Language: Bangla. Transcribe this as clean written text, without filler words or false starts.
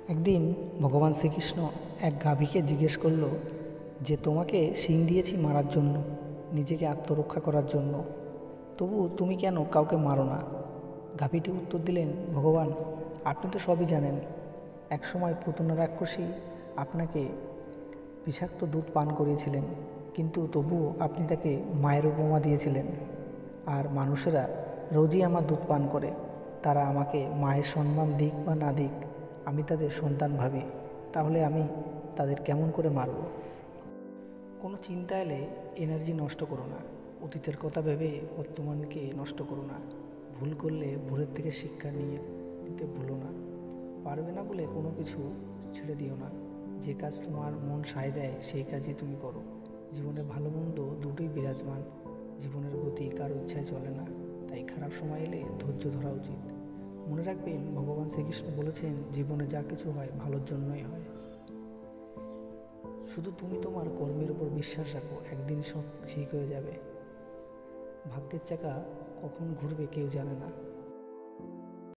একদিন ভগবান শ্রীকৃষ্ণ এক গাভীকে জিজ্ঞেস করলো যে তোমাকে শিং দিয়েছি মারার জন্য, নিজেকে আত্মরক্ষা করার জন্য, তবু তুমি কেন কাউকে মারো না? গাভীটি উত্তর দিলেন, ভগবান, আপনি তো সবই জানেন। একসময় পুতনা রাক্ষসী আপনাকে বিষাক্ত দুধ পান করিয়েছিলেন, কিন্তু তবুও আপনি তাকে মায়ের উপমা দিয়েছিলেন। আর মানুষেরা রোজই আমার দুধ পান করে, তারা আমাকে মায়ের সম্মান দিক বা না দিক, আমি তাদের সন্তান ভাবি। তাহলে আমি তাদের কেমন করে মারব? কোনো চিন্তা এলে এনার্জি নষ্ট করো না, অতীতের কথা ভেবে বর্তমানকে নষ্ট করো না। ভুল করলে ভুলের থেকে শিক্ষা নিতে ভুলো না। পারবে না বলে কোনো কিছু ছেড়ে দিও না। যে কাজ তোমার মন সায় দেয় সেই কাজই তুমি করো। জীবনে ভালো মন্দ দুটোই বিরাজমান। জীবনের গতি কারো ইচ্ছায় চলে না, তাই খারাপ সময় এলে ধৈর্য ধরা উচিত। মনে রাখবেন, ভগবান শ্রীকৃষ্ণ বলেছেন, জীবনে যা কিছু হয় ভালোর জন্যই হয়। শুধু তুমি তোমার কর্মের উপর বিশ্বাস রাখো, একদিন সব ঠিক হয়ে যাবে। ভাগ্যের চাকা কখন ঘুরবে কেউ জানে না।